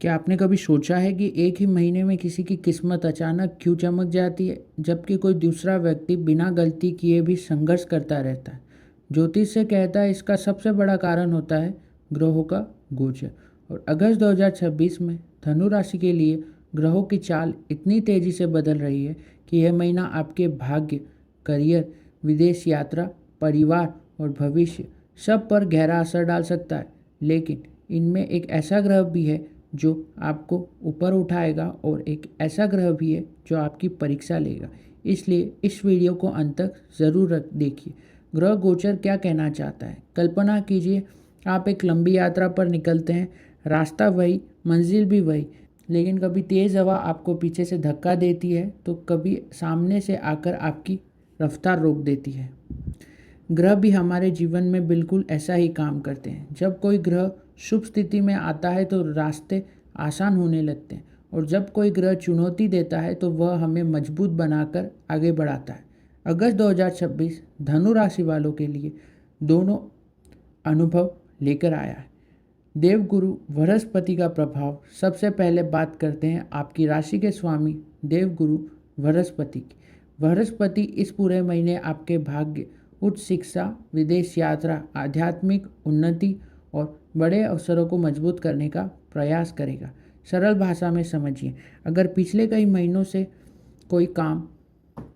क्या आपने कभी सोचा है कि एक ही महीने में किसी की किस्मत अचानक क्यों चमक जाती है, जबकि कोई दूसरा व्यक्ति बिना गलती किए भी संघर्ष करता रहता है? ज्योतिष से कहता है इसका सबसे बड़ा कारण होता है ग्रहों का गोचर। और अगस्त 2026 में धनु राशि के लिए ग्रहों की चाल इतनी तेजी से बदल रही है कि यह महीना आपके भाग्य, करियर, विदेश यात्रा, परिवार और भविष्य सब पर गहरा असर डाल सकता है। लेकिन इनमें एक ऐसा ग्रह भी है जो आपको ऊपर उठाएगा और एक ऐसा ग्रह भी है जो आपकी परीक्षा लेगा। इसलिए इस वीडियो को अंत तक ज़रूर देखिए। ग्रह गोचर क्या कहना चाहता है? कल्पना कीजिए आप एक लंबी यात्रा पर निकलते हैं, रास्ता वही, मंजिल भी वही, लेकिन कभी तेज़ हवा आपको पीछे से धक्का देती है तो कभी सामने से आकर आपकी रफ्तार रोक देती है। ग्रह भी हमारे जीवन में बिल्कुल ऐसा ही काम करते हैं। जब कोई ग्रह शुभ स्थिति में आता है तो रास्ते आसान होने लगते हैं, और जब कोई ग्रह चुनौती देता है तो वह हमें मजबूत बनाकर आगे बढ़ाता है। अगस्त 2026 धनु राशि वालों के लिए दोनों अनुभव लेकर आया है। देवगुरु बृहस्पति का प्रभाव। सबसे पहले बात करते हैं आपकी राशि के स्वामी देवगुरु बृहस्पति की। बृहस्पति इस पूरे महीने आपके भाग्य, उच्च शिक्षा, विदेश यात्रा, आध्यात्मिक उन्नति और बड़े अवसरों को मजबूत करने का प्रयास करेगा। सरल भाषा में समझिए, अगर पिछले कई महीनों से कोई काम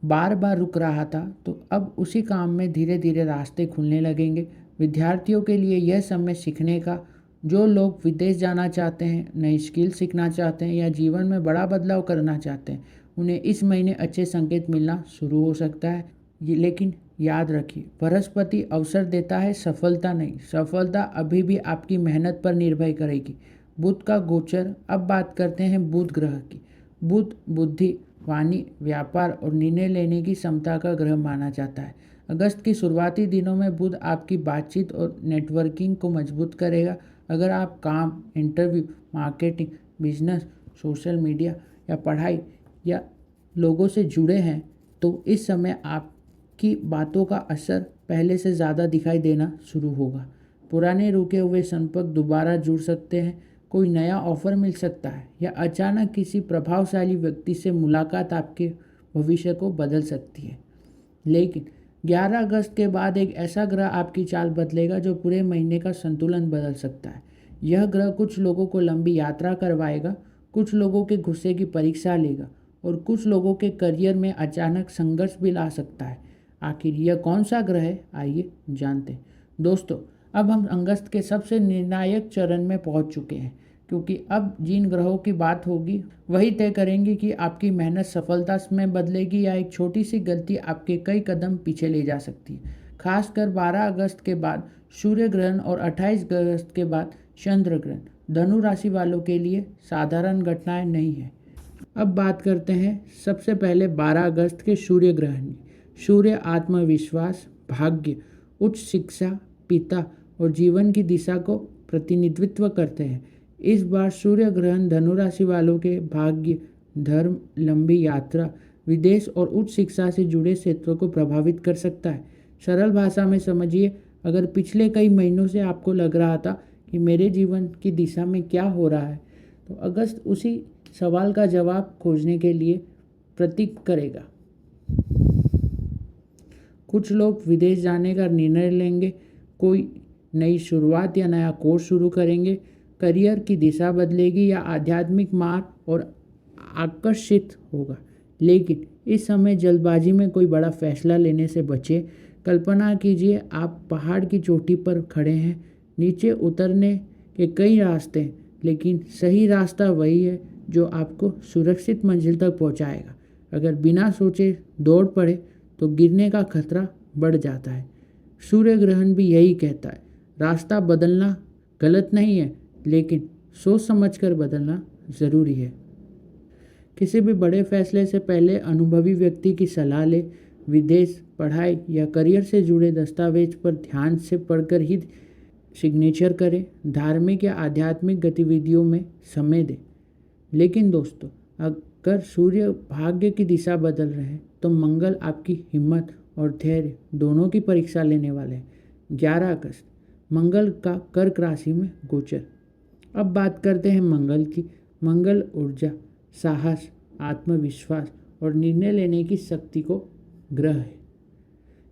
बार बार रुक रहा था तो अब उसी काम में धीरे धीरे रास्ते खुलने लगेंगे। विद्यार्थियों के लिए यह समय सीखने का। जो लोग विदेश जाना चाहते हैं, नई स्किल सीखना चाहते हैं या जीवन में बड़ा बदलाव करना चाहते हैं, उन्हें इस महीने अच्छे संकेत मिलना शुरू हो सकता है। लेकिन याद रखिए, बृहस्पति अवसर देता है, सफलता नहीं। सफलता अभी भी आपकी मेहनत पर निर्भर करेगी। बुध का गोचर। अब बात करते हैं बुध ग्रह की। बुध बुद्धि, वाणी, व्यापार और निर्णय लेने की क्षमता का ग्रह माना जाता है। अगस्त की शुरुआती दिनों में बुध आपकी बातचीत और नेटवर्किंग को मजबूत करेगा। अगर आप काम, interview, marketing, business, social media या पढ़ाई या लोगों से जुड़े हैं तो इस समय आपकी बातों का असर पहले से ज़्यादा दिखाई देना शुरू होगा। पुराने रुके हुए संपर्क दोबारा जुड़ सकते हैं। कोई नया ऑफर मिल सकता है या अचानक किसी प्रभावशाली व्यक्ति से मुलाकात आपके भविष्य को बदल सकती है। लेकिन 11 अगस्त के बाद एक ऐसा ग्रह आपकी चाल बदलेगा जो पूरे महीने का संतुलन बदल सकता है। यह ग्रह कुछ लोगों को लंबी यात्रा करवाएगा, कुछ लोगों के गुस्से की परीक्षा लेगा और कुछ लोगों के करियर में अचानक संघर्ष भी ला सकता है। आखिर यह कौन सा ग्रह है, आइए जानते हैं। दोस्तों, अब हम अगस्त के सबसे निर्णायक चरण में पहुंच चुके हैं, क्योंकि अब जिन ग्रहों की बात होगी वही तय करेंगे कि आपकी मेहनत सफलता में बदलेगी या एक छोटी सी गलती आपके कई कदम पीछे ले जा सकती है। खासकर 12 अगस्त के बाद सूर्य ग्रहण और 28 अगस्त के बाद चंद्र ग्रहण धनु राशि वालों के लिए साधारण घटनाएं नहीं है। अब बात करते हैं सबसे पहले 12 अगस्त के सूर्य ग्रहण की। सूर्य आत्मविश्वास, भाग्य, उच्च शिक्षा, पिता और जीवन की दिशा को प्रतिनिधित्व करते हैं। इस बार सूर्य ग्रहण धनु राशि वालों के भाग्य, धर्म, लंबी यात्रा, विदेश और उच्च शिक्षा से जुड़े क्षेत्रों को प्रभावित कर सकता है। सरल भाषा में समझिए, अगर पिछले कई महीनों से आपको लग रहा था कि मेरे जीवन की दिशा में क्या हो रहा है, तो अगस्त उसी सवाल का जवाब खोजने के लिए प्रतीक करेगा। कुछ लोग विदेश जाने का निर्णय लेंगे, कोई नई शुरुआत या नया कोर्स शुरू करेंगे, करियर की दिशा बदलेगी या आध्यात्मिक मार्ग और आकर्षित होगा। लेकिन इस समय जल्दबाजी में कोई बड़ा फैसला लेने से बचें। कल्पना कीजिए आप पहाड़ की चोटी पर खड़े हैं, नीचे उतरने के कई रास्ते हैं, लेकिन सही रास्ता वही है जो आपको सुरक्षित मंजिल तक पहुंचाएगा। अगर बिना सोचे दौड़ पड़े तो गिरने का खतरा बढ़ जाता है। सूर्य ग्रहण भी यही कहता है। रास्ता बदलना गलत नहीं है, लेकिन सोच समझकर बदलना ज़रूरी है। किसी भी बड़े फैसले से पहले अनुभवी व्यक्ति की सलाह ले। विदेश, पढ़ाई या करियर से जुड़े दस्तावेज पर ध्यान से पढ़कर ही सिग्नेचर करें। धार्मिक या आध्यात्मिक गतिविधियों में समय दें। लेकिन दोस्तों, अगर सूर्य भाग्य की दिशा बदल रहे हैं तो मंगल आपकी हिम्मत और धैर्य दोनों की परीक्षा लेने वाले हैं। 11 अगस्त मंगल का कर्क राशि में गोचर। अब बात करते हैं मंगल की। मंगल ऊर्जा, साहस, आत्मविश्वास और निर्णय लेने की शक्ति को ग्रह है।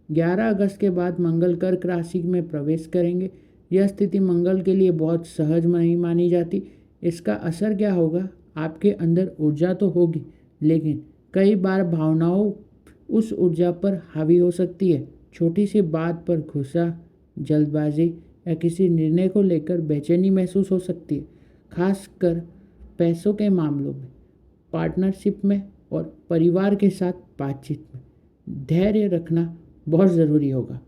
11 अगस्त के बाद मंगल कर्क राशि में प्रवेश करेंगे। यह स्थिति मंगल के लिए बहुत सहज नहीं मानी जाती। इसका असर क्या होगा? आपके अंदर ऊर्जा तो होगी, लेकिन कई बार भावनाओं उस ऊर्जा पर हावी हो सकती है। छोटी सी बात पर गुस्सा, जल्दबाजी या किसी निर्णय को लेकर बेचैनी महसूस हो सकती है, खासकर पैसों के मामलों में, पार्टनरशिप में और परिवार के साथ बातचीत में। धैर्य रखना बहुत ज़रूरी होगा।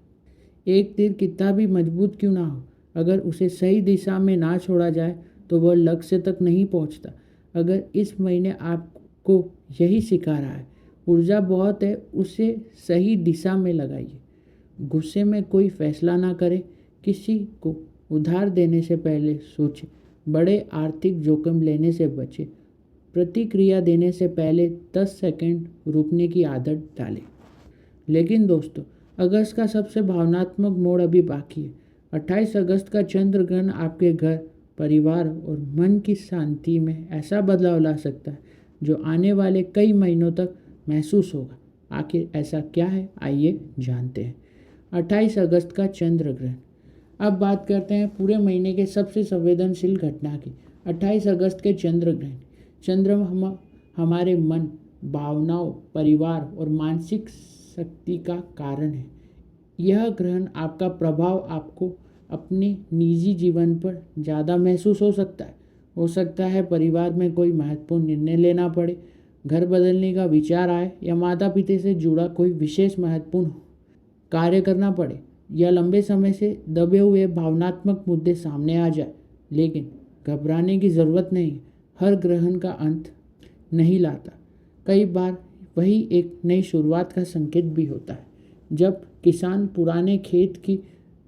एक तीर कितना भी मजबूत क्यों ना हो, अगर उसे सही दिशा में ना छोड़ा जाए तो वह लक्ष्य तक नहीं पहुंचता। अगर इस महीने आपको यही सिखा रहा है, ऊर्जा बहुत है, उसे सही दिशा में लगाइए। गुस्से में कोई फैसला ना करें। किसी को उधार देने से पहले सोचें। बड़े आर्थिक जोखिम लेने से बचें। प्रतिक्रिया देने से पहले 10 सेकंड रुकने की आदत डालें। लेकिन दोस्तों, अगस्त का सबसे भावनात्मक मोड़ अभी बाकी है। 28 अगस्त का चंद्र ग्रहण आपके घर, परिवार और मन की शांति में ऐसा बदलाव ला सकता है जो आने वाले कई महीनों तक महसूस होगा। आखिर ऐसा क्या है, आइए जानते हैं। 28 अगस्त का चंद्र ग्रहण। अब बात करते हैं पूरे महीने के सबसे संवेदनशील घटना की। 28 अगस्त के चंद्र ग्रहण। चंद्रमा हमारे मन, भावनाओं, परिवार और मानसिक शक्ति का कारण है। यह ग्रहण आपका प्रभाव आपको अपने निजी जीवन पर ज़्यादा महसूस हो सकता है परिवार में कोई महत्वपूर्ण निर्णय लेना पड़े, घर बदलने का विचार आए या माता पिता से जुड़ा कोई विशेष महत्वपूर्ण कार्य करना पड़े, या लंबे समय से दबे हुए भावनात्मक मुद्दे सामने आ जाए। लेकिन घबराने की ज़रूरत नहीं। हर ग्रहण का अंत नहीं लाता। कई बार वही एक नई शुरुआत का संकेत भी होता है। जब किसान पुराने खेत की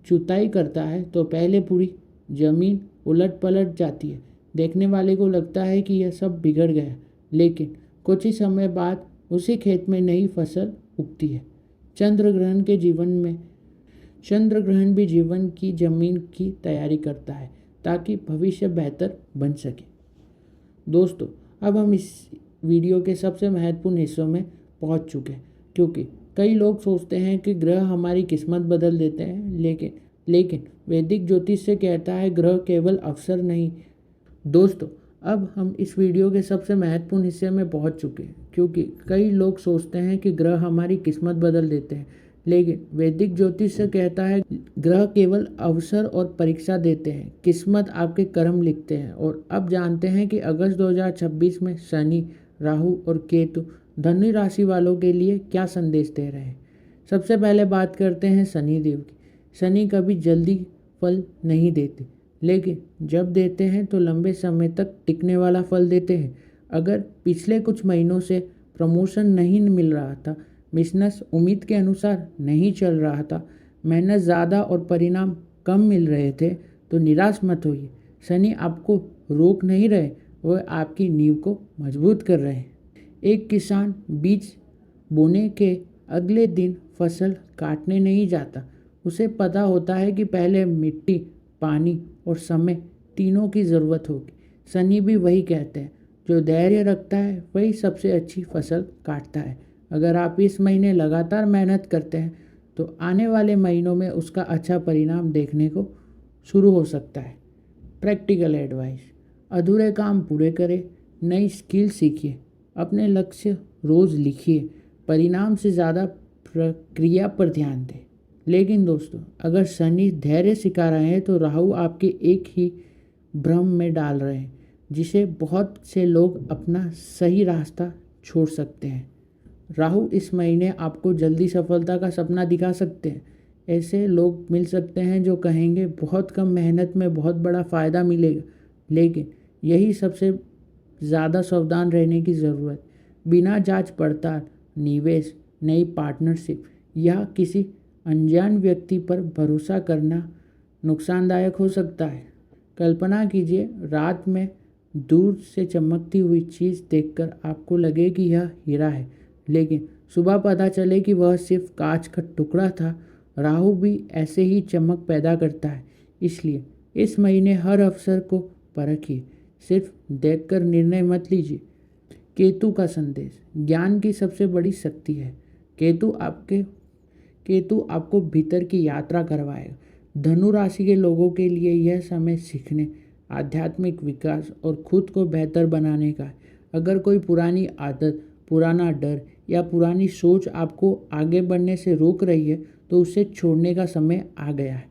जुताई करता है तो पहले पूरी जमीन उलट पलट जाती है। देखने वाले को लगता है कि यह सब बिगड़ गया, लेकिन कुछ ही समय बाद उसी खेत में नई फसल उगती है। चंद्र ग्रहण भी जीवन की जमीन की तैयारी करता है ताकि भविष्य बेहतर बन सके। दोस्तों, अब हम इस वीडियो के सबसे महत्वपूर्ण हिस्सों में पहुंच चुके हैं, क्योंकि कई लोग सोचते हैं कि ग्रह हमारी किस्मत बदल देते हैं, लेकिन वैदिक ज्योतिष से कहता है ग्रह केवल अवसर नहीं। दोस्तों, अब हम इस वीडियो के सबसे महत्वपूर्ण हिस्से में पहुंच चुके हैं, क्योंकि कई लोग सोचते हैं कि ग्रह हमारी किस्मत बदल देते हैं, लेकिन वैदिक ज्योतिष से कहता है ग्रह केवल अवसर और परीक्षा देते हैं, किस्मत आपके कर्म लिखते हैं। और अब जानते हैं कि अगस्त 2026 में शनि, राहु और केतु धनु राशि वालों के लिए क्या संदेश दे रहे हैं। सबसे पहले बात करते हैं शनि देव की। शनि कभी जल्दी फल नहीं देते, लेकिन जब देते हैं तो लंबे समय तक टिकने वाला फल देते हैं। अगर पिछले कुछ महीनों से प्रमोशन नहीं मिल रहा था, बिजनेस उम्मीद के अनुसार नहीं चल रहा था, मेहनत ज़्यादा और परिणाम कम मिल रहे थे, तो निराश मत होइए। शनि आपको रोक नहीं रहे, वह आपकी नींव को मजबूत कर रहे हैं। एक किसान बीज बोने के अगले दिन फसल काटने नहीं जाता। उसे पता होता है कि पहले मिट्टी, पानी और समय तीनों की ज़रूरत होगी। शनि भी वही कहते हैं, जो धैर्य रखता है वही सबसे अच्छी फसल काटता है। अगर आप इस महीने लगातार मेहनत करते हैं तो आने वाले महीनों में उसका अच्छा परिणाम देखने को शुरू हो सकता है। प्रैक्टिकल एडवाइस: अधूरे काम पूरे करें, नई स्किल सीखिए, अपने लक्ष्य रोज़ लिखिए, परिणाम से ज़्यादा प्रक्रिया पर ध्यान दें। लेकिन दोस्तों, अगर शनि धैर्य सिखा रहे हैं तो राहु आपके एक ही भ्रम में डाल रहे हैं, जिसे बहुत से लोग अपना सही रास्ता छोड़ सकते हैं। राहु इस महीने आपको जल्दी सफलता का सपना दिखा सकते हैं। ऐसे लोग मिल सकते हैं जो कहेंगे बहुत कम मेहनत में बहुत बड़ा फ़ायदा मिलेगा, लेकिन यही सबसे ज़्यादा सावधान रहने की ज़रूरत। बिना जांच पड़ताल निवेश, नई पार्टनरशिप या किसी अनजान व्यक्ति पर भरोसा करना नुकसानदायक हो सकता है। कल्पना कीजिए, रात में दूर से चमकती हुई चीज़ देखकर आपको लगे कि यह हीरा है, लेकिन सुबह पता चले कि वह सिर्फ कांच का टुकड़ा था। राहु भी ऐसे ही चमक पैदा करता है। इसलिए इस महीने हर अवसर को परखिए, सिर्फ देखकर निर्णय मत लीजिए। केतु का संदेश, ज्ञान की सबसे बड़ी शक्ति है। केतु आपको भीतर की यात्रा करवाएगा। धनु राशि के लोगों के लिए यह समय सीखने, आध्यात्मिक विकास और खुद को बेहतर बनाने का है। अगर कोई पुरानी आदत, पुराना डर या पुरानी सोच आपको आगे बढ़ने से रोक रही है तो उसे छोड़ने का समय आ गया है।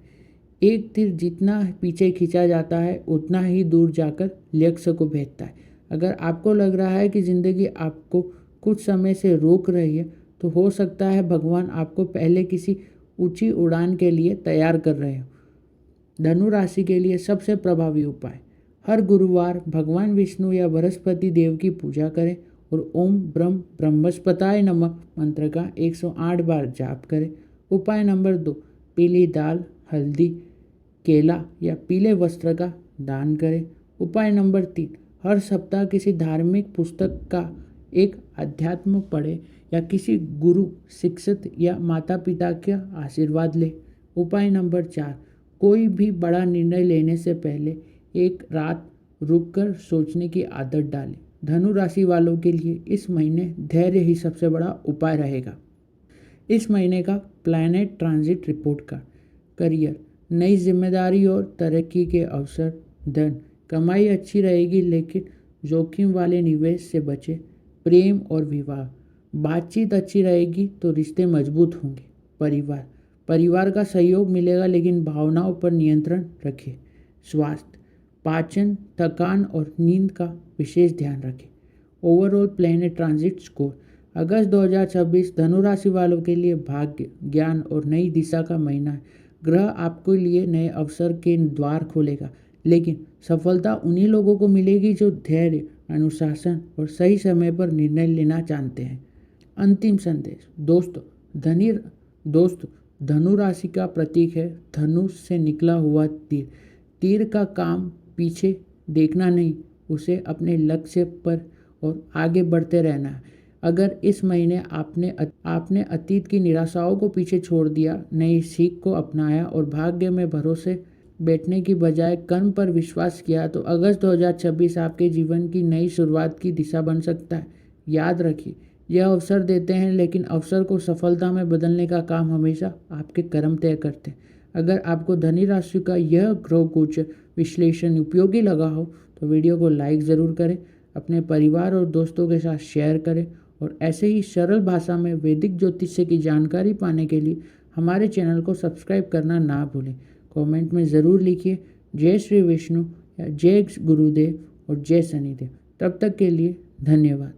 एक तीर जितना पीछे खींचा जाता है उतना ही दूर जाकर लक्ष्य को भेजता है। अगर आपको लग रहा है कि ज़िंदगी आपको कुछ समय से रोक रही है तो हो सकता है भगवान आपको पहले किसी ऊंची उड़ान के लिए तैयार कर रहे हो। धनु राशि के लिए सबसे प्रभावी उपाय, हर गुरुवार भगवान विष्णु या बृहस्पति देव की पूजा करें और ओम ब्रह्मस्पताय नमः मंत्र का 108 बार जाप करें। उपाय नंबर 2, पीली दाल, हल्दी, केला या पीले वस्त्र का दान करें। उपाय नंबर 3, हर सप्ताह किसी धार्मिक पुस्तक का एक अध्यात्म पढ़ें या किसी गुरु, शिक्षक या माता पिता का आशीर्वाद लें। उपाय नंबर 4, कोई भी बड़ा निर्णय लेने से पहले एक रात रुककर सोचने की आदत डालें। धनु राशि वालों के लिए इस महीने धैर्य ही सबसे बड़ा उपाय रहेगा। इस महीने का प्लैनेट ट्रांजिट रिपोर्ट का करियर, नई जिम्मेदारी और तरक्की के अवसर। धन, कमाई अच्छी रहेगी लेकिन जोखिम वाले निवेश से बचें। प्रेम और विवाह, बातचीत अच्छी रहेगी तो रिश्ते मजबूत होंगे। परिवार का सहयोग मिलेगा लेकिन भावनाओं पर नियंत्रण रखें। स्वास्थ्य, पाचन, थकान और नींद का विशेष ध्यान रखें। ओवरऑल प्लैनेट ट्रांजिट स्कोर, अगस्त 2026 धनु राशि वालों के लिए भाग्य, ज्ञान और नई दिशा का महीना है। ग्रह आपके लिए नए अवसर के द्वार खोलेगा, लेकिन सफलता उन्हीं लोगों को मिलेगी जो धैर्य, अनुशासन और सही समय पर निर्णय लेना जानते हैं। अंतिम संदेश, दोस्तों धनु राशि का प्रतीक है धनुष से निकला हुआ तीर। तीर का काम पीछे देखना नहीं, उसे अपने लक्ष्य पर और आगे बढ़ते रहना है। अगर इस महीने आपने अतीत की निराशाओं को पीछे छोड़ दिया, नई सीख को अपनाया और भाग्य में भरोसे बैठने की बजाय कर्म पर विश्वास किया तो अगस्त 2026 आपके जीवन की नई शुरुआत की दिशा बन सकता है। याद रखिए, यह अवसर देते हैं लेकिन अवसर को सफलता में बदलने का काम हमेशा आपके कर्म तय करते हैं। अगर आपको धनु राशि का यह ग्रह गोचर विश्लेषण उपयोगी लगा हो तो वीडियो को लाइक ज़रूर करें, अपने परिवार और दोस्तों के साथ शेयर करें और ऐसे ही सरल भाषा में वैदिक ज्योतिष की जानकारी पाने के लिए हमारे चैनल को सब्सक्राइब करना ना भूलें। कमेंट में ज़रूर लिखिए जय श्री विष्णु या जय गुरुदेव और जय शनिदेव। तब तक के लिए धन्यवाद।